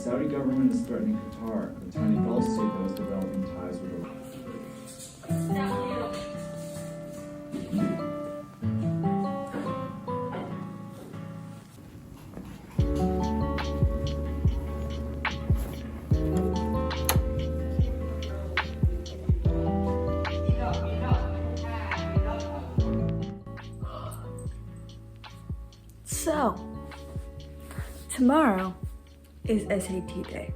Saudi government is threatening Qatar, a tiny Gulf state that was developing ties with Iran. So, tomorrow is SAT day.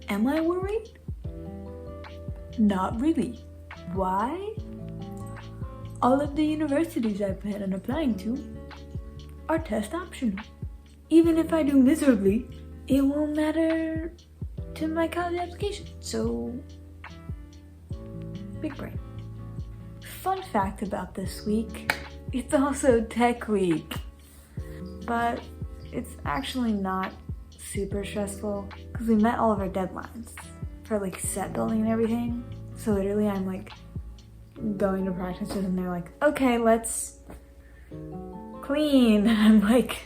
Am I worried? Not really. Why? All of the universities I plan on applying to are test optional. Even if I do miserably, it won't matter to my college application. So, big brain. Fun fact about this week, it's also tech week. But it's actually not super stressful because we met all of our deadlines for like set building and everything. So literally I'm like going to practices and they're like, okay, let's clean. And I'm like,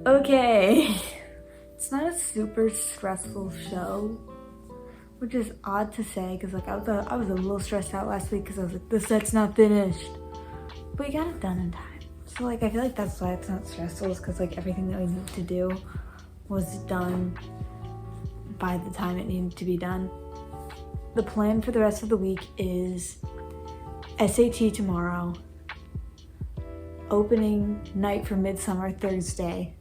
okay. It's not a super stressful show, which is odd to say because like I was a little stressed out last week because I was like, the set's not finished. But we got it done in time. So like I feel like that's why it's not stressful, is because like everything that we needed to do was done by the time it needed to be done. The plan for the rest of the week is SAT tomorrow, opening night for Midsummer Thursday,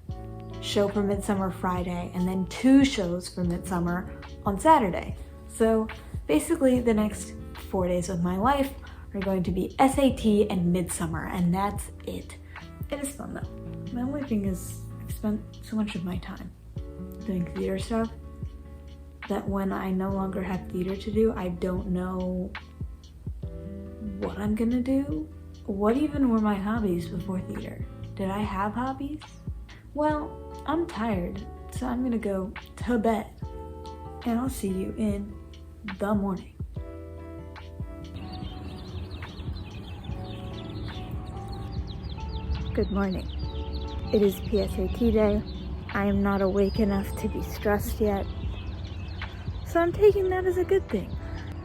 show for Midsummer Friday, and then 2 shows for Midsummer on Saturday. So basically the next 4 days of my life are going to be SAT and Midsummer, and that's it. It is fun though. My only thing is I've spent so much of my time doing theater stuff that when I no longer have theater to do, I don't know what I'm gonna do. What even were my hobbies before theater? Did I have hobbies? Well, I'm tired, so I'm gonna go to bed. And I'll see you in the morning. Good morning. It is PSAT day. I am not awake enough to be stressed yet, so I'm taking that as a good thing.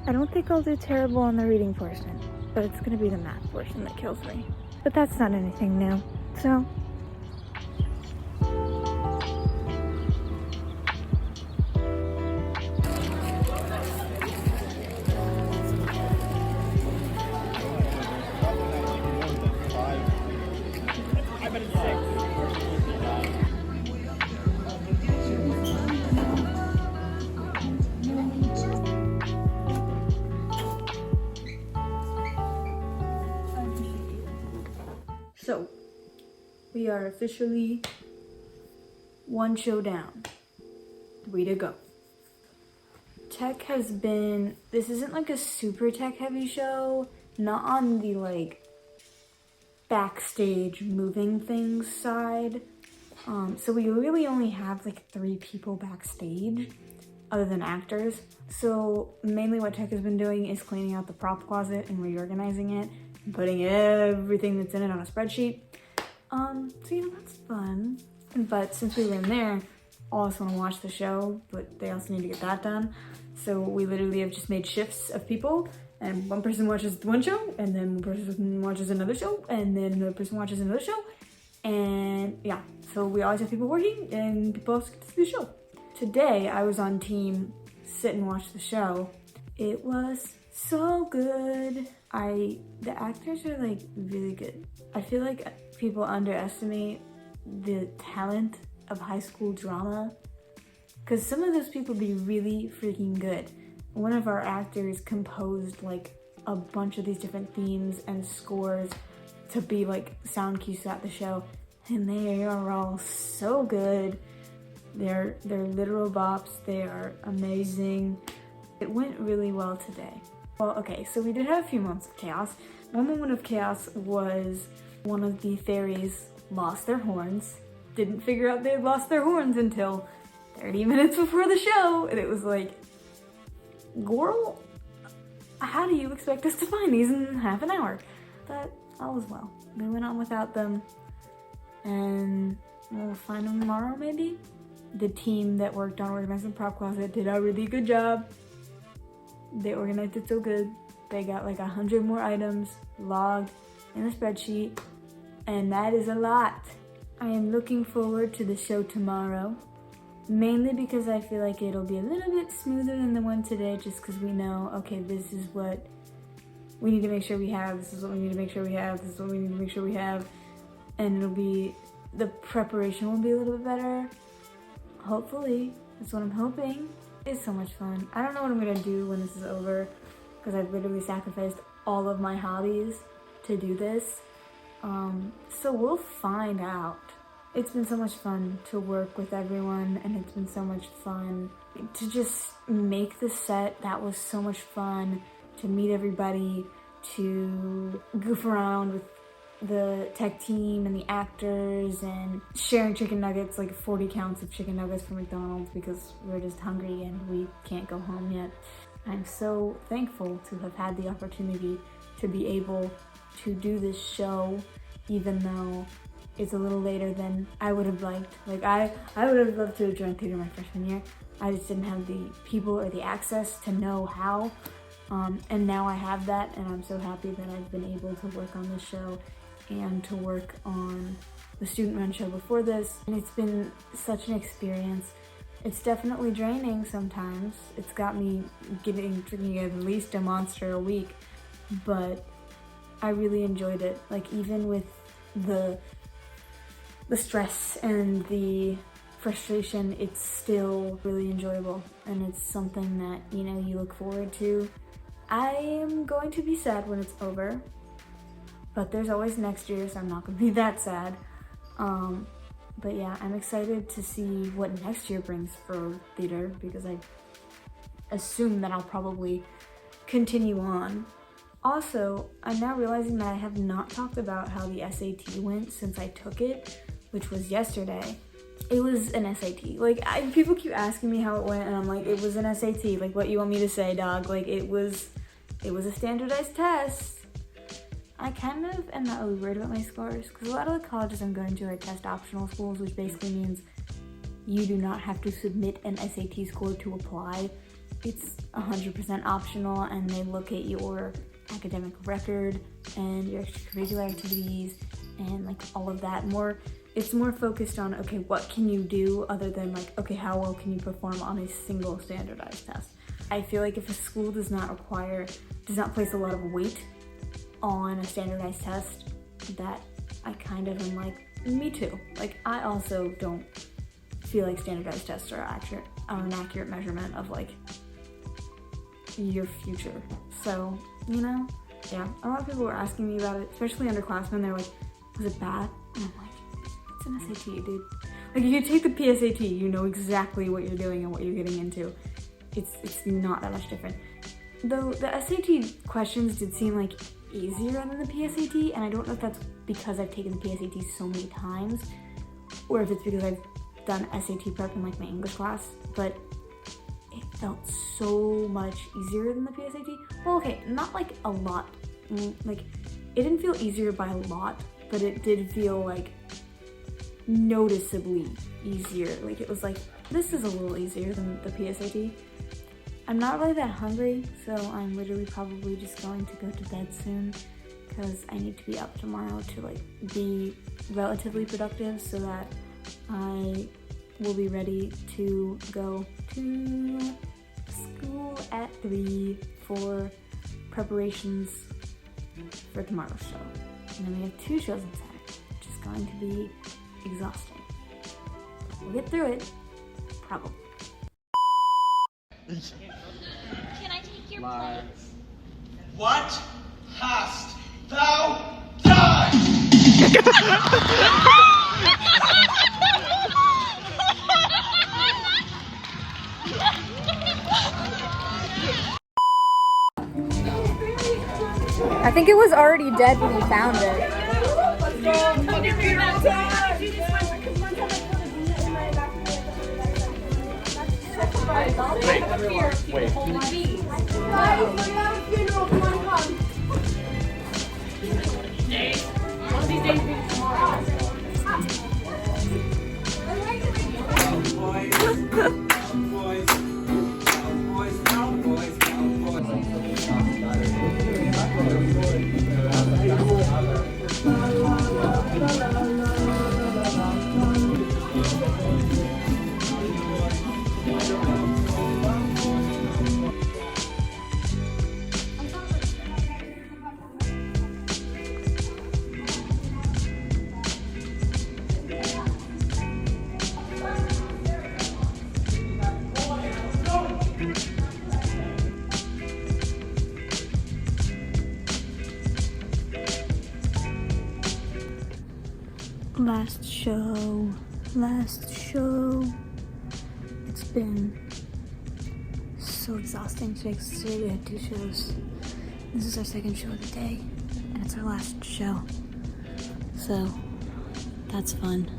I don't think I'll do terrible on the reading portion, but it's gonna be the math portion that kills me. But that's not anything new, so. So, we are officially 1 show down, 3 to go. Tech has been, this isn't like a super tech heavy show, not on the like backstage moving things side. So we really only have like 3 people backstage other than actors. So mainly what tech has been doing is cleaning out the prop closet and reorganizing it, putting everything that's in it on a spreadsheet. So you know, that's fun. But since we were in there, all of us want to watch the show, but they also need to get that done. So we literally have just made shifts of people, and one person watches one show, and then one person watches another show, and then another person watches another show. And yeah, so we always have people working, and people else get to see the show. Today, I was on team sit and watch the show. It was so good. The actors are like really good. I feel like people underestimate the talent of high school drama because some of those people be really freaking good. One of our actors composed like a bunch of these different themes and scores to be like sound cues throughout the show, and they are all so good. They're literal bops. They are amazing. It went really well today. Well, okay, so we did have a few moments of chaos. One moment of chaos was one of the fairies lost their horns. Didn't figure out they had lost their horns until 30 minutes before the show. And it was like, girl, how do you expect us to find these in half an hour? But all was well. We went on without them, and we'll find them tomorrow maybe? the team that worked on organizing the prop closet did a really good job. They organized it so good. They got like 100 more items logged in the spreadsheet, and that is a lot. I am looking forward to the show tomorrow, mainly because I feel like it'll be a little bit smoother than the one today, just because we know, okay, this is what we need to make sure we have, this is what we need to make sure we have, this is what we need to make sure we have, and it'll be, the preparation will be a little bit better. Hopefully, that's what I'm hoping. It's so much fun. I don't know what I'm gonna do when this is over, because I've literally sacrificed all of my hobbies to do this. So we'll find out. It's been so much fun to work with everyone, and it's been so much fun to just make the set. That was so much fun to meet everybody, to goof around with the tech team and the actors, and sharing chicken nuggets, like 40 counts of chicken nuggets from McDonald's because we're just hungry and we can't go home yet. I'm so thankful to have had the opportunity to be able to do this show, even though it's a little later than I would have liked. Like I would have loved to have joined theater my freshman year. I just didn't have the people or the access to know how. And now I have that, and I'm so happy that I've been able to work on this show and to work on the student run show before this. And it's been such an experience. It's definitely draining sometimes. It's got me drinking at least a Monster a week, but I really enjoyed it. Like even with the stress and the frustration, it's still really enjoyable, and it's something that, you know, you look forward to. I am going to be sad when it's over, but there's always next year, so I'm not gonna be that sad. But yeah, I'm excited to see what next year brings for theater, because I assume that I'll probably continue on. Also, I'm now realizing that I have not talked about how the SAT went since I took it, which was yesterday. It was an SAT. Like, people keep asking me how it went, and I'm like, it was an SAT. Like, what you want me to say, dog? Like, it was a standardized test. I kind of am not really worried about my scores, because a lot of the colleges I'm going to are test optional schools, which basically means you do not have to submit an SAT score to apply. It's 100% optional, and they look at your academic record and your extracurricular activities and like all of that. It's more focused on, okay, what can you do other than like, okay, how well can you perform on a single standardized test? I feel like if a school does not place a lot of weight on a standardized test, that I kind of am like, me too. Like, I also don't feel like standardized tests are an accurate measurement of like your future. So, you know, yeah, a lot of people were asking me about it, especially underclassmen. They're like, was it bad? And I'm like, it's an SAT, dude. Like, if you take the PSAT, you know exactly what you're doing and what you're getting into. It's not that much different. Though the SAT questions did seem like easier than the PSAT, and I don't know if that's because I've taken the PSAT so many times, or if it's because I've done SAT prep in like my English class, but it felt so much easier than the PSAT. Well, okay, not like a lot. Like, it didn't feel easier by a lot, but it did feel like noticeably easier. Like, it was like, this is a little easier than the PSAT. I'm not really that hungry, so I'm literally probably just going to go to bed soon, because I need to be up tomorrow to like be relatively productive so that I will be ready to go to school at 3 for preparations for tomorrow's show. And then we have 2 shows inside, which is going to be exhausting. We'll get through it, probably. Can I take your place? What hast thou done? I think it was already dead when we found it. Wait. Boy, Last show. It's been so exhausting today because today we had 2 shows. This is our 2nd show of the day, and it's our last show. So, that's fun.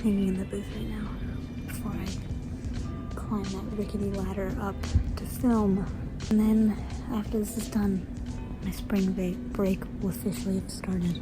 Hanging in the booth right now before I climb that rickety ladder up to film. And then, after this is done, my spring break will officially have started.